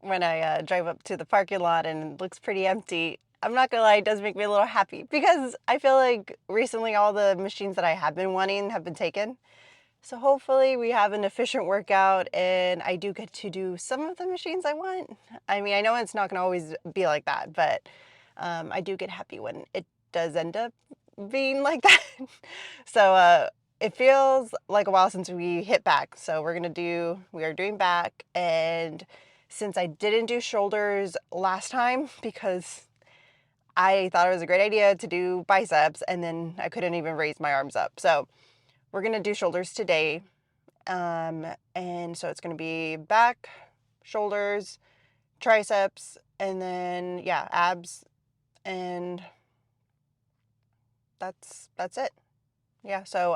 when I drive up to the parking lot and it looks pretty empty, I'm not gonna lie, it does make me a little happy because I feel like recently all the machines that I have been wanting have been taken. So hopefully we have an efficient workout and I do get to do some of the machines I want. I mean, I know it's not gonna always be like that, but I do get happy when it does end up being like that. So it feels like a while since we hit back. So we are doing back. And since I didn't do shoulders last time because I thought it was a great idea to do biceps and then I couldn't even raise my arms up. So we're gonna do shoulders today. And so it's gonna be back, shoulders, triceps, and then yeah, abs, and that's it. Yeah, so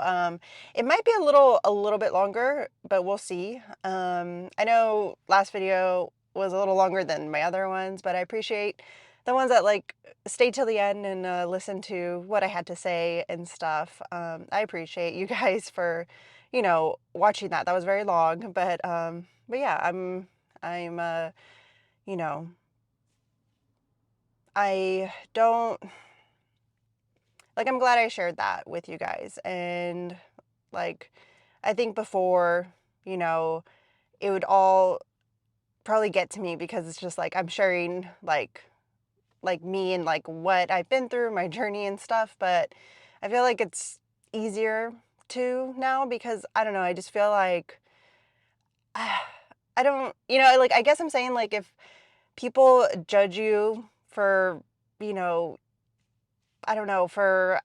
it might be a little bit longer, but we'll see. I know last video was a little longer than my other ones, but I appreciate the ones that like stay till the end and listen to what I had to say and stuff. I appreciate you guys for, watching that. That was very long, but yeah, I'm you know, I don't like I'm glad I shared that with you guys. And like I think before, you know, it would all probably get to me because it's just like I'm sharing like me and like what I've been through, my journey and stuff, but I feel like it's easier to now because I don't know, I just feel like I don't, like I guess I'm saying like if people judge you for, you know, I don't know, for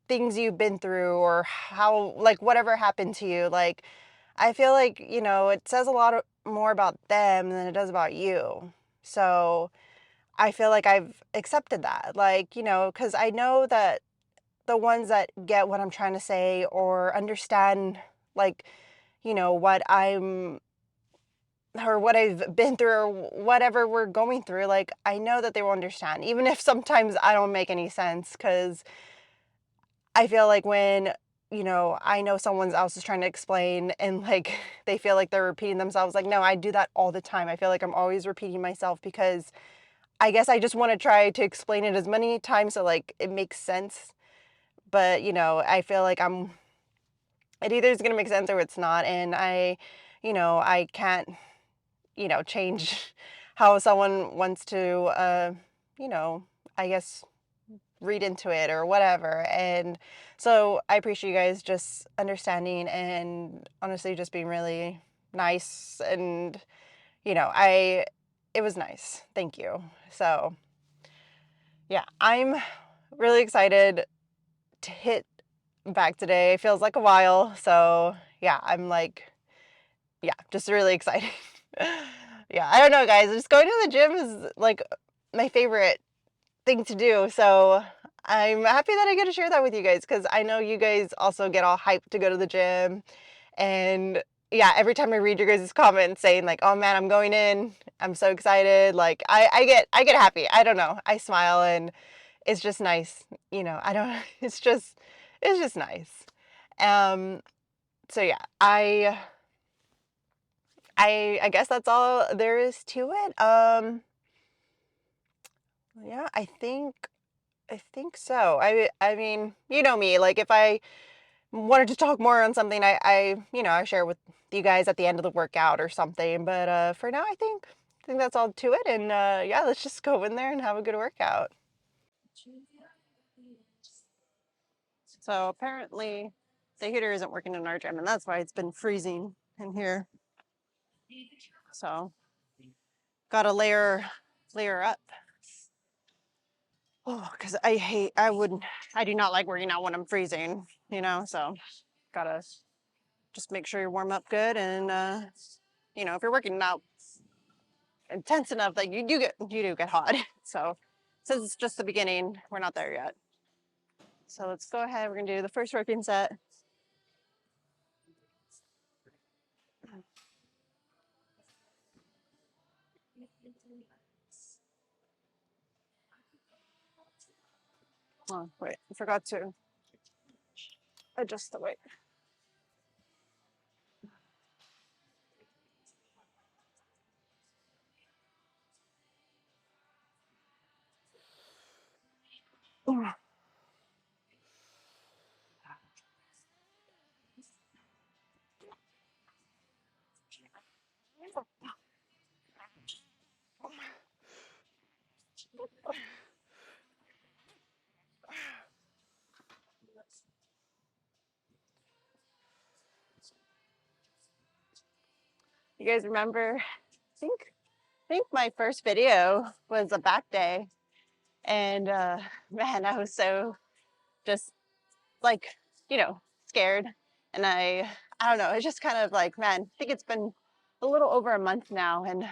things you've been through or how like whatever happened to you, like I feel like, it says a lot more about them than it does about you. So I feel like I've accepted that, like, because I know that the ones that get what I'm trying to say or understand, like, what what I've been through or whatever we're going through, like, I know that they will understand, even if sometimes I don't make any sense, because I feel like when, I know someone else is trying to explain and like they feel like they're repeating themselves. Like, no, I do that all the time. I feel like I'm always repeating myself because I guess I just want to try to explain it as many times so like it makes sense. But, I feel like it either is going to make sense or it's not. And I can't, change how someone wants to, you know, I guess read into it or whatever. And so I appreciate you guys just understanding and honestly just being really nice. And, it was nice. Thank you. So yeah, I'm really excited to hit back today. It feels like a while. So yeah, I'm like, yeah, just really excited. Yeah, I don't know, guys. Just going to the gym is like my favorite thing to do. So I'm happy that I get to share that with you guys because I know you guys also get all hyped to go to the gym. And yeah, every time I read your guys' comments saying like, "Oh man, I'm going in. I'm so excited." Like I get happy. I don't know. I smile and it's just nice. I don't it's just nice. Um so yeah, I guess that's all there is to it. Yeah, I think so. I mean, you know me, like if I wanted to talk more on something, I share with you guys at the end of the workout or something. But for now, I think that's all to it. And yeah, let's just go in there and have a good workout. So apparently the heater isn't working in our gym, and that's why it's been freezing in here. So gotta layer up. Oh, because I do not like working out when I'm freezing, so gotta just make sure you warm up good. And, if you're working out intense enough, like you do get hot. So since it's just the beginning, we're not there yet. So let's go ahead. We're gonna do the first working set. Oh, wait, I forgot to adjust the weight. You guys remember, I think my first video was a back day, and man, I was so just like, scared. And I don't know, it's just kind of like, man, I think it's been a little over a month now. And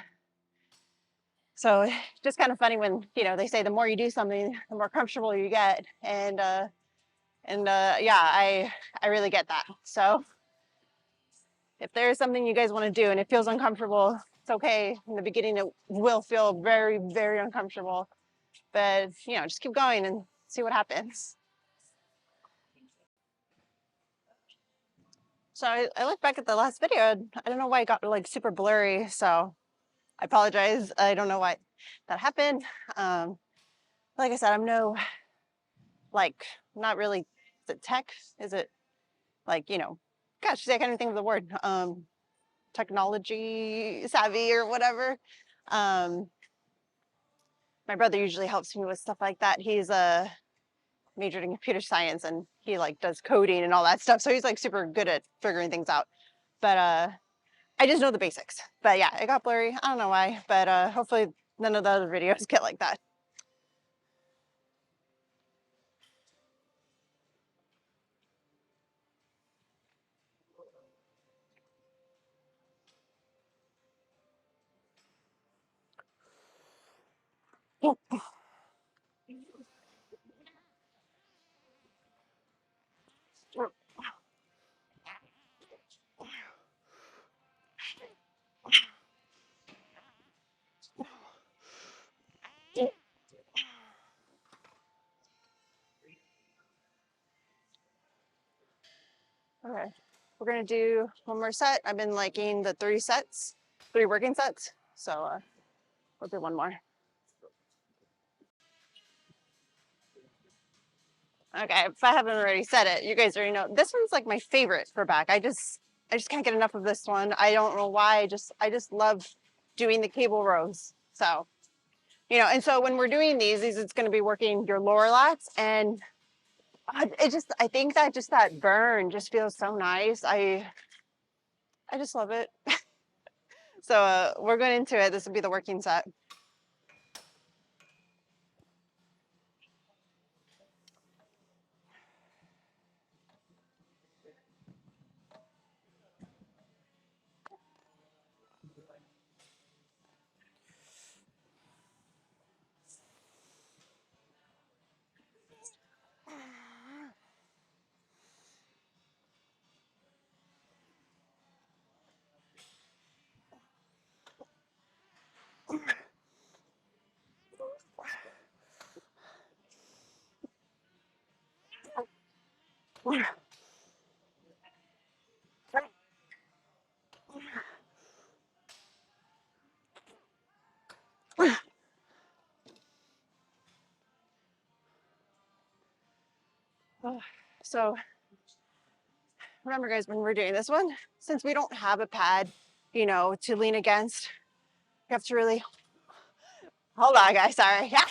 so it's just kind of funny when, they say the more you do something, the more comfortable you get. And yeah, I really get that. So if there's something you guys want to do and it feels uncomfortable, it's okay. In the beginning, it will feel very, very uncomfortable, but just keep going and see what happens. So I looked back at the last video. I don't know why it got like super blurry. So I apologize. I don't know why that happened. Like I said, I'm no, like, not really, is it tech? Is it like, gosh, I can't even think of the word. Technology savvy or whatever. My brother usually helps me with stuff like that. He's majored in computer science, and he like does coding and all that stuff. So he's like super good at figuring things out. But I just know the basics. But yeah, it got blurry. I don't know why, but hopefully none of the other videos get like that. Okay, we're gonna do one more set. I've been liking the 3 working sets. So we'll do one more. Okay, if I haven't already said it, you guys already know. This one's like my favorite for back. I just can't get enough of this one. I don't know why. I just love doing the cable rows. So, and so when we're doing these it's going to be working your lower lats, and I think that just that burn just feels so nice. I just love it. So we're going into it. This will be the working set. So remember, guys, when we're doing this one, since we don't have a pad, to lean against, you have to really hold on, guys. Sorry. Yeah.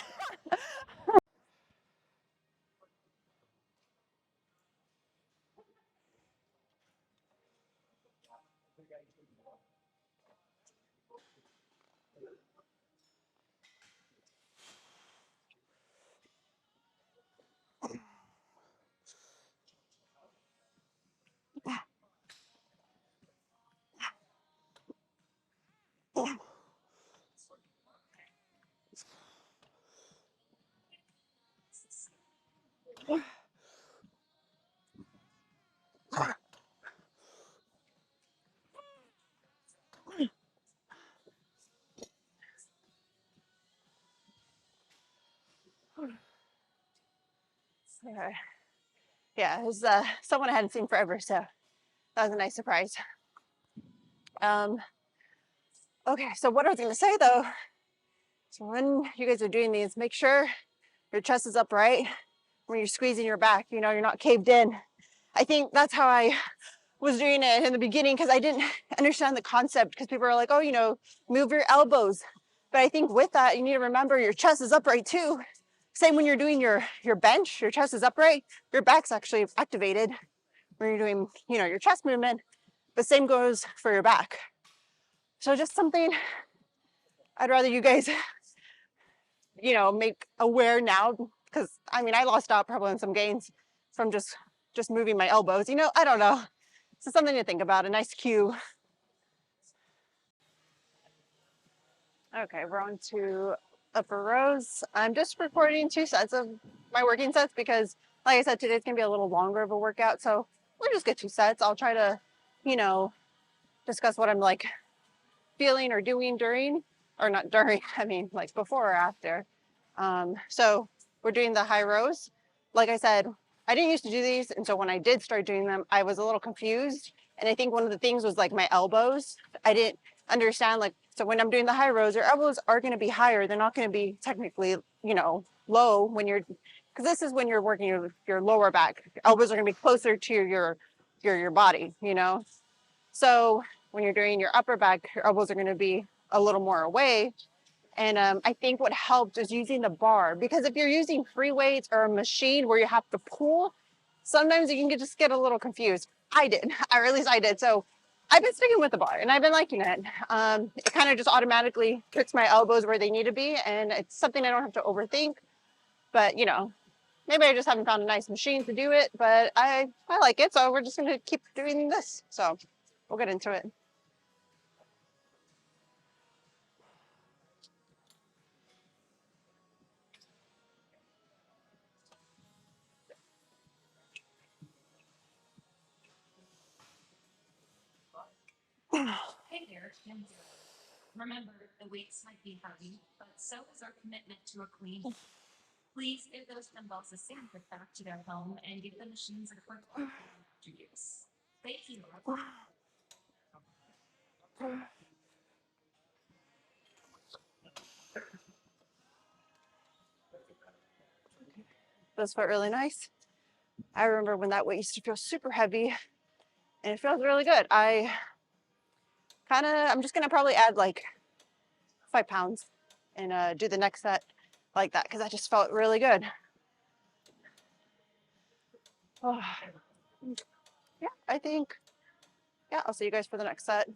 Okay. Yeah, it was someone I hadn't seen forever, so that was a nice surprise. Um, okay, so what I was gonna say though, so when you guys are doing these, make sure your chest is upright. when you're squeezing your back, you know, you're not caved in. I think that's how I was doing it in the beginning, because I didn't understand the concept, because people are like, oh, you know, move your elbows. But I think with that, you need to remember your chest is upright too. Same when you're doing your bench, your chest is upright, your back's actually activated when you're doing, you know, your chest movement, but same goes for your back. So just something I'd rather you guys, you know, make aware now, because I mean, I lost out probably on some gains from just moving my elbows, you know, I don't know. So something to think about, a nice cue. Okay, we're on to upper rows. I'm just recording 2 sets of my working sets because, like I said, today's gonna be a little longer of a workout. So we'll just get 2 sets. I'll try to, you know, discuss what I'm like feeling or doing during, or not during, I mean like before or after. So we're doing the high rows. Like I said, I didn't used to do these. And so when I did start doing them, I was a little confused. And I think one of the things was like my elbows. I didn't understand, like, so when I'm doing the high rows, your elbows are going to be higher. They're not going to be technically, you know, low when you're, because this is when you're working your lower back. Your elbows are going to be closer to your body, you know? So when you're doing your upper back, your elbows are going to be a little more away. And I think what helped is using the bar, because if you're using free weights or a machine where you have to pull, sometimes you can just get a little confused. I did, or at least I did. So I've been sticking with the bar and I've been liking it. It kind of just automatically puts my elbows where they need to be. And it's something I don't have to overthink, but you know, maybe I just haven't found a nice machine to do it, but I like it. So we're just going to keep doing this. So we'll get into it. Hey there, Jim. Remember, the weights might be heavy, but so is our commitment to a clean. Please give those dumbbells a safe trip back to their home and give the machines a quick after use. Thank you. Those felt really nice. I remember when that weight used to feel super heavy, and it feels really good. I'm just gonna probably add like 5 pounds and do the next set like that, because that just felt really good. Oh, yeah, I think, yeah, I'll see you guys for the next set.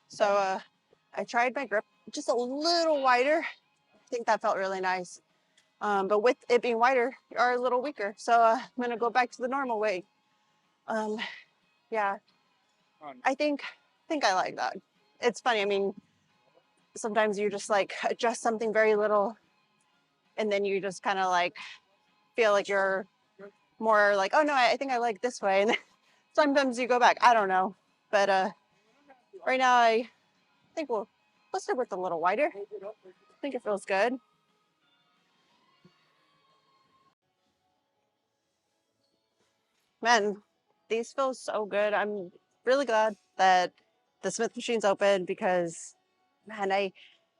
So I tried my grip just a little wider. I think that felt really nice. But with it being wider, you are a little weaker. So I'm gonna go back to the normal weight. Um, yeah, I think I like that. It's funny. I mean, sometimes you just like adjust something very little, and then you just kind of like feel like you're more like, oh no, I think I like this way. And sometimes you go back. I don't know, but right now I think we'll stick with a little wider. I think it feels good. Man, these feel so good. I'm really glad that the Smith machine's open, because man, I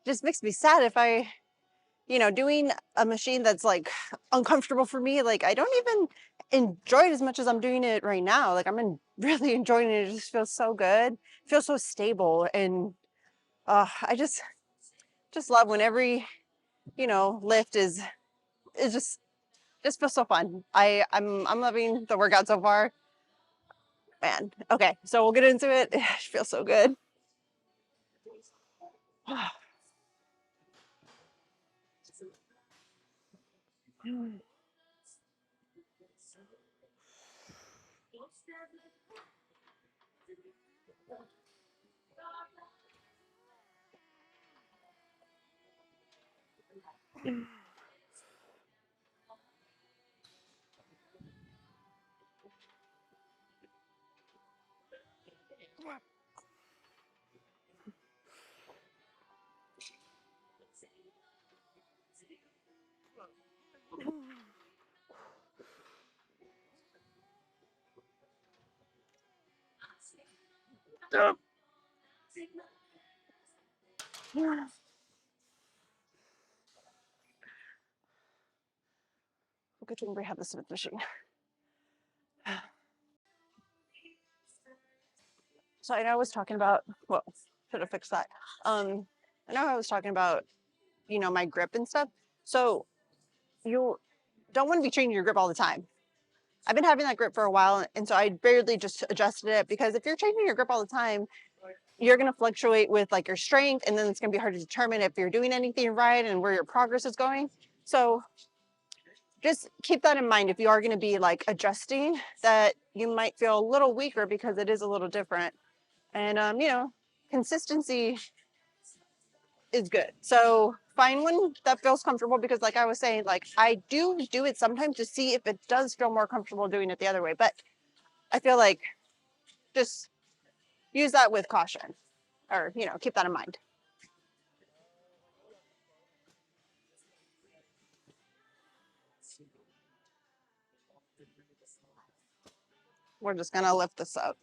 just makes me sad if I, you know, doing a machine that's like uncomfortable for me, like I don't even enjoy it as much as I'm doing it right now. Like really enjoying it. It just feels so good. It feels so stable. And I just love when every, you know, lift is just feels so fun. I'm loving the workout so far. Man. Okay, so we'll get into it. It feels so good. We'll get to rehab the Smith machine. So I know I was talking about, well, should have fixed that. I know I was talking about, my grip and stuff. So you don't want to be changing your grip all the time. I've been having that grip for a while, and so I barely just adjusted it because if you're changing your grip all the time, you're going to fluctuate with like your strength, and then it's going to be hard to determine if you're doing anything right and where your progress is going. So just keep that in mind if you are going to be like adjusting, that you might feel a little weaker because it is a little different. And consistency is good. So find one that feels comfortable, because like I was saying, like I do it sometimes to see if it does feel more comfortable doing it the other way. But I feel like just use that with caution, or keep that in mind. We're just gonna lift this up.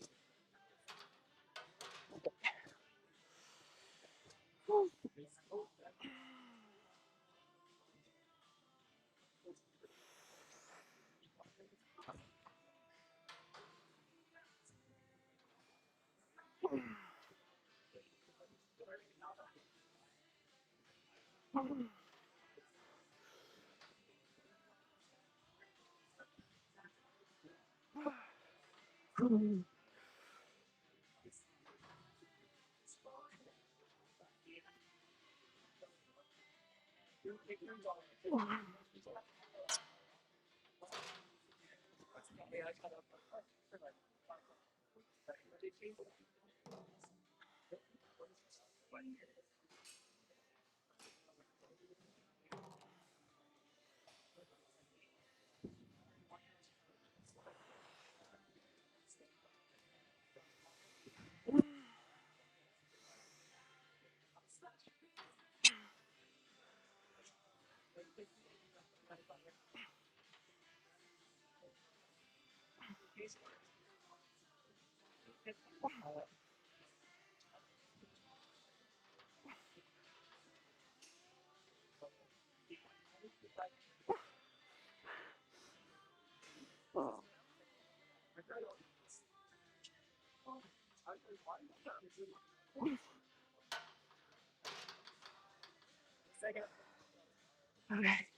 Okay.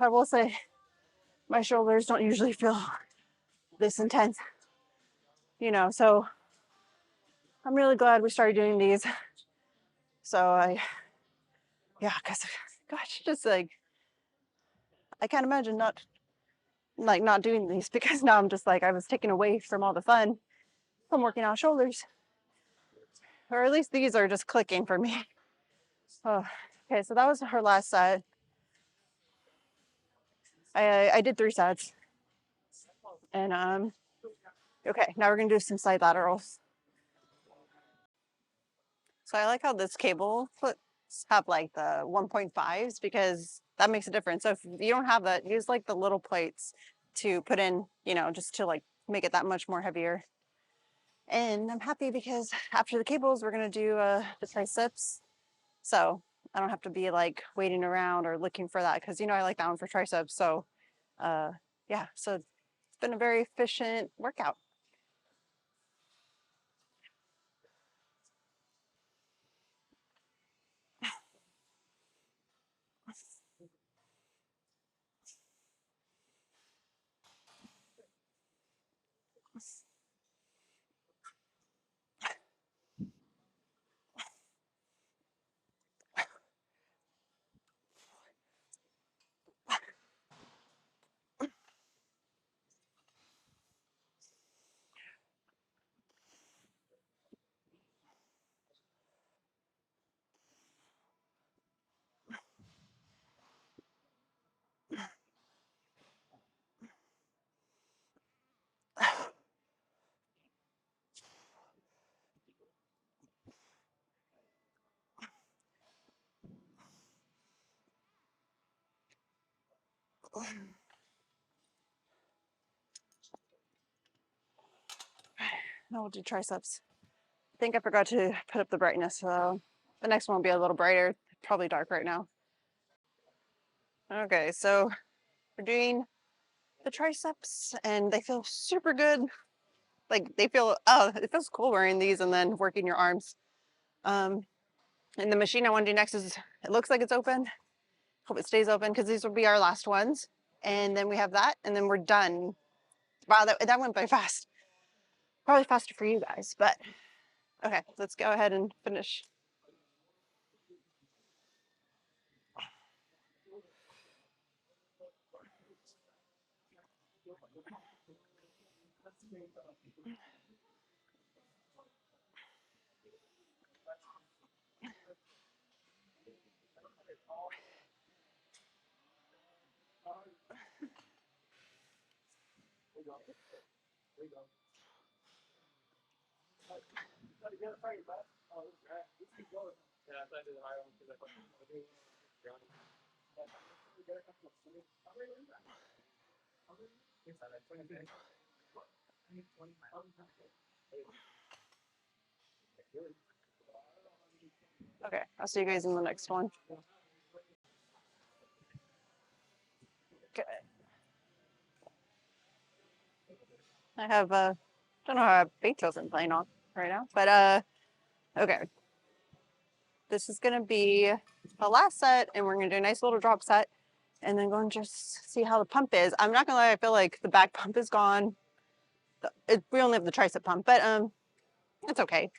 I will say my shoulders don't usually feel this intense, so I'm really glad we started doing these. So yeah, because gosh, just like I can't imagine not doing these, because now I'm just like, I was taken away from all the fun from working out shoulders, or at least these are just clicking for me. Oh, okay, so that was her last set. I did 3 sets, and okay, now we're gonna do some side laterals. So I like how this cable clips have like the 1.5s, because that makes a difference. So if you don't have that, use like the little plates to put in, just to like make it that much more heavier. And I'm happy because after the cables, we're gonna do the triceps. So I don't have to be like waiting around or looking for that, because I like that one for triceps. So yeah, so it's been a very efficient workout. Now we'll do triceps. I think I forgot to put up the brightness, so the next one will be a little brighter. Probably dark right now. Okay, so we're doing the triceps and they feel super good. Like they feel, oh, it feels cool wearing these and then working your arms. And the machine I want to do next is, it looks like it's open. Hope it stays open because these will be our last ones. And then we have that and then we're done. Wow, that went by fast. Probably faster for you guys, but okay, let's go ahead and finish. Okay, I'll see you guys in the next one. Okay. I have don't know how I have Beethoven playing on right now, but okay. This is gonna be the last set, and we're gonna do a nice little drop set, and then go and just see how the pump is. I'm not gonna lie, I feel like the back pump is gone. We only have the tricep pump, but it's okay.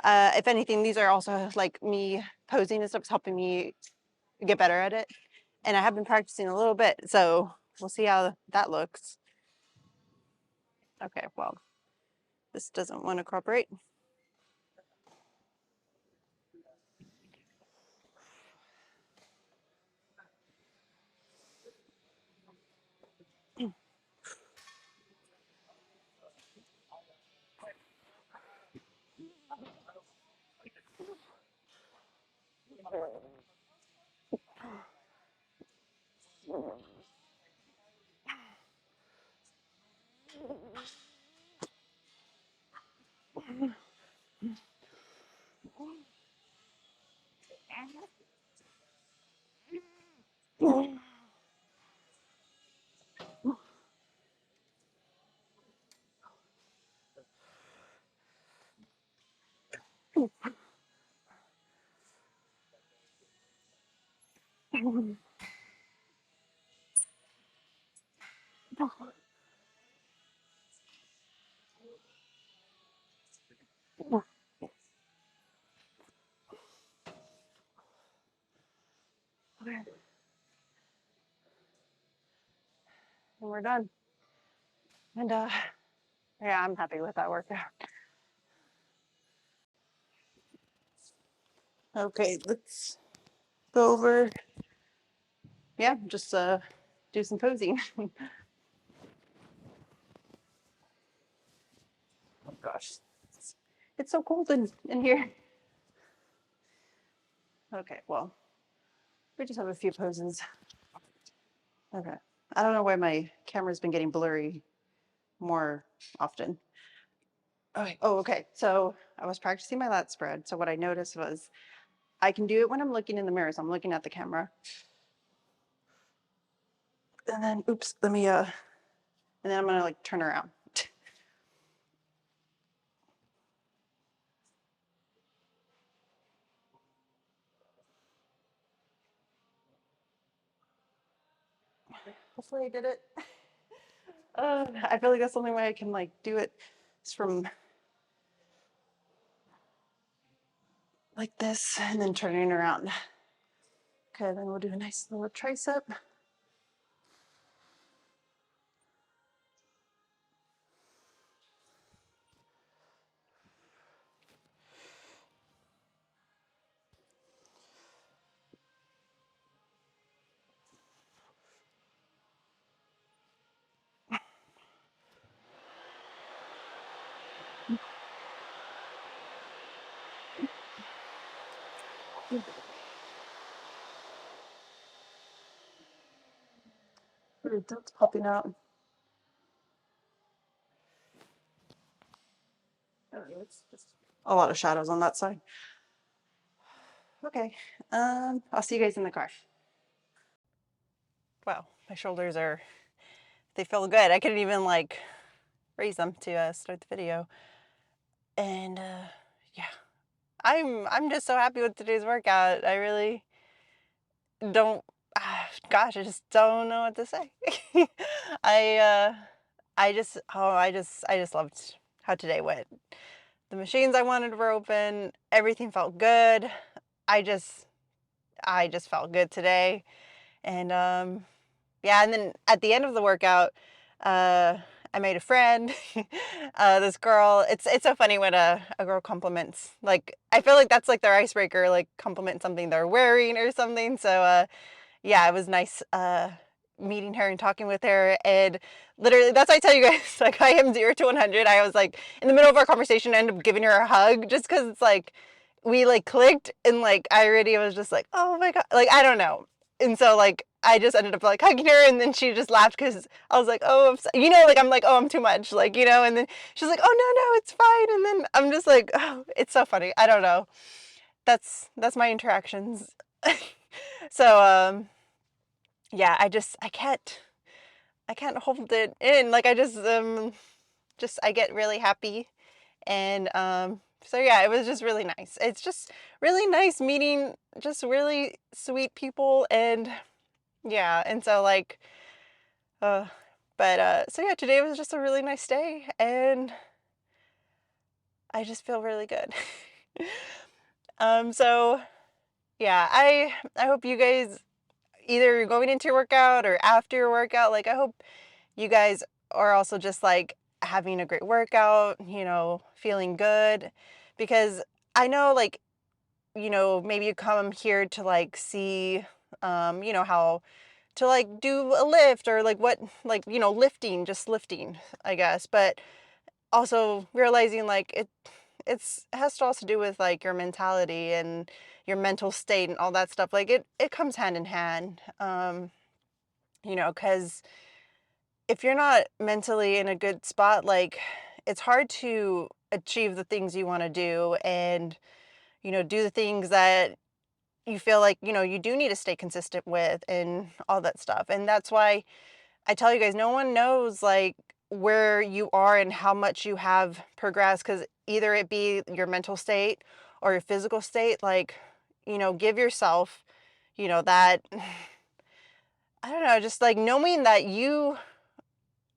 If anything, these are also like me posing and stuff is helping me get better at it. And I have been practicing a little bit, so we'll see how that looks. Okay, well, this doesn't want to cooperate. Okay, and we're done. And yeah, I'm happy with that workout. Okay, let's go over. Yeah, just do some posing. Oh gosh, it's so cold in here. Okay, well, we just have a few poses. Okay, I don't know why my camera's been getting blurry more often. Okay. Oh, okay. So I was practicing my lat spread. So what I noticed was I can do it when I'm looking in the mirror. So I'm looking at the camera. And then, oops, and then I'm gonna like turn around. Hopefully I did it. I feel like that's the only way I can like do it is from like this and then turning around. Okay, then we'll do a nice little tricep. weird. That's popping out. Oh, it's just a lot of shadows on that side. Okay. I'll see you guys in the car. Wow, my shoulders they feel good. I couldn't even like raise them to start the video. And yeah, I'm just so happy with today's workout. I really don't gosh, I just don't know what to say. I I just loved how today went. The machines I wanted were open. Everything felt good. I just I just felt good today. And yeah, and then at the end of the workout, uh, I made a friend. This girl, it's so funny when a girl compliments. Like I feel like that's like their icebreaker, like compliment something they're wearing or something. So yeah, it was nice meeting her and talking with her. And literally, that's why I tell you guys, like I am 0 to 100. I was like in the middle of our conversation, I ended up giving her a hug just because it's like we like clicked and like I already was just like, oh my god, like I don't know. And so like I just ended up like hugging her, and then she just laughed because I was like, oh, you know, like I'm like, oh, I'm too much, like you know. And then she's like, oh no, no, it's fine. And then I'm just like, oh, it's so funny. I don't know. That's my interactions. So yeah, I can't hold it in. Like I just I get really happy. And so yeah, it was just really nice. It's just really nice meeting just really sweet people. And yeah, and so like uh but so yeah, today was just a really nice day, and I just feel really good. So yeah, I hope you guys, either going into your workout or after your workout, like I hope you guys are also just like having a great workout, you know, feeling good. Because I know, like, you know, maybe you come here to like see, you know, how to like do a lift or like what, like, you know, lifting, just lifting, I guess. But also realizing like it has to also do with like your mentality and your mental state and all that stuff. Like it comes hand in hand, you know, because if you're not mentally in a good spot, like it's hard to achieve the things you want to do, and you know, do the things that you feel like, you know, you do need to stay consistent with and all that stuff. And that's why I tell you guys, no one knows like where you are and how much you have progressed, because either it be your mental state or your physical state. Like, you know, give yourself, you know, that I don't know, just like knowing that you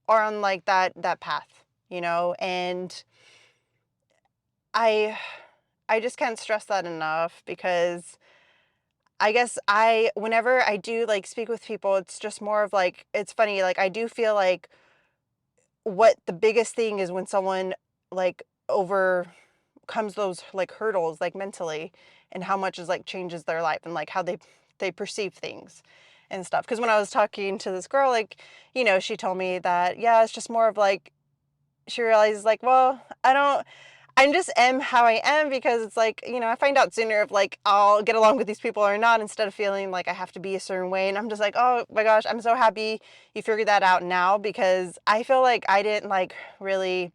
are on like that path, you know. And I I just can't stress that enough, because I guess whenever I do like speak with people, it's just more of like, it's funny, like I do feel like what the biggest thing is when someone like overcomes those like hurdles like mentally, and how much is like changes their life and like how they perceive things and stuff. Because when I was talking to this girl, like, you know, she told me that yeah, it's just more of like she realizes like, well, I'm just am how I am, because it's like, you know, I find out sooner if like I'll get along with these people or not, instead of feeling like I have to be a certain way. And I'm just like, oh my gosh, I'm so happy you figured that out now, because I feel like I didn't like really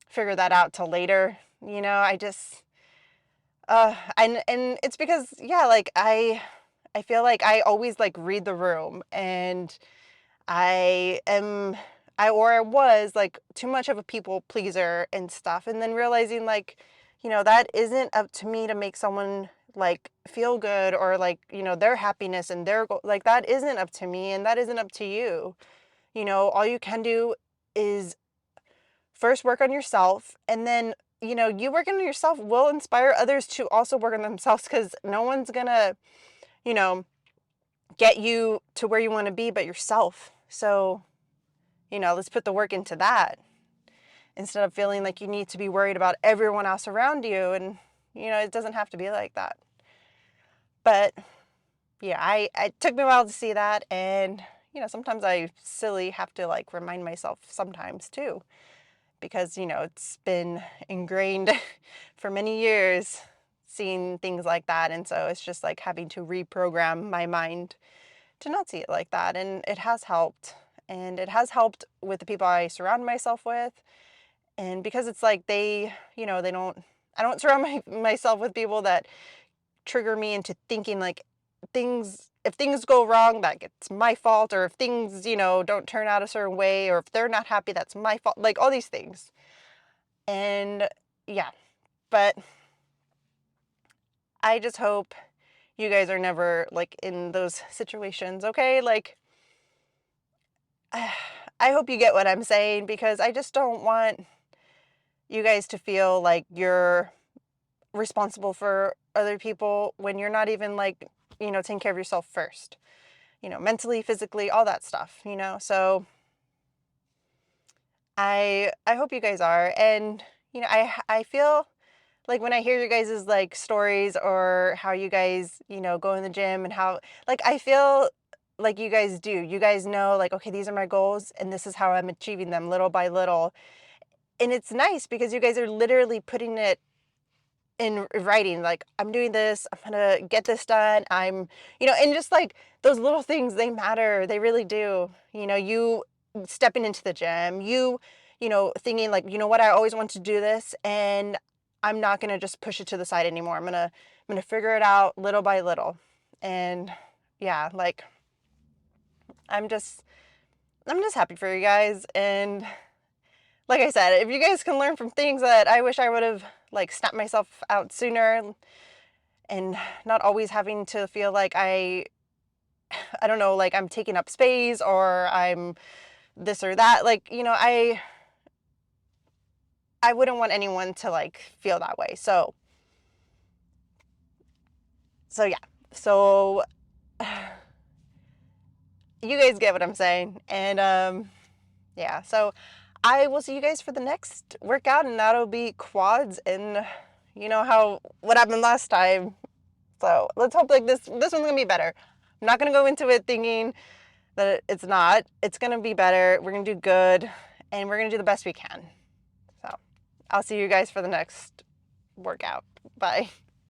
figure that out till later. You know, I just and it's because yeah, like I feel like I always like read the room, and I am I was like too much of a people pleaser and stuff, and then realizing like, you know, that isn't up to me to make someone like feel good, or like, you know, their happiness and their like that isn't up to me, and that isn't up to you. You know, all you can do is first work on yourself, and then, you know, you working on yourself will inspire others to also work on themselves, because no one's gonna, you know, get you to where you want to be but yourself. So, you know, let's put the work into that, instead of feeling like you need to be worried about everyone else around you. And, you know, it doesn't have to be like that. But yeah, it took me a while to see that. And, you know, sometimes I silly have to like remind myself sometimes too, because, you know, it's been ingrained for many years seeing things like that. And so it's just like having to reprogram my mind to not see it like that, and it has helped. And it has helped with the people I surround myself with. And because it's like they don't I don't surround myself with people that trigger me into thinking like if things go wrong, that it's my fault, or if things don't turn out a certain way, or if they're not happy, that's my fault, like all these things. And yeah, but I just hope you guys are never like in those situations, okay? Like I hope you get what I'm saying, because I just don't want you guys to feel like you're responsible for other people when you're not even like taking care of yourself first. Mentally, physically, all that stuff. So I hope you guys are. And I feel like when I hear your guys' like stories, or how you guys go in the gym, and how like I feel like you guys do. You guys know like, okay, these are my goals and this is how I'm achieving them little by little. And it's nice because you guys are literally putting it in writing, like, I'm doing this, I'm gonna get this done. And just like those little things, they matter. They really do. You stepping into the gym, thinking like, you know what, I always want to do this, and I'm not gonna just push it to the side anymore. I'm gonna figure it out little by little. And yeah, like I'm just I'm just happy for you guys. And like I said, if you guys can learn from things that I wish I would have like snapped myself out sooner, and not always having to feel like I don't know, like I'm taking up space, or I'm this or that. I wouldn't want anyone to like feel that way. So yeah. So you guys get what I'm saying. And yeah. So I will see you guys for the next workout, and that'll be quads, and how what happened last time. So let's hope like this one's gonna be better. I'm not gonna go into it thinking that it's not. It's gonna be better. We're gonna do good, and we're gonna do the best we can. So I'll see you guys for the next workout. Bye.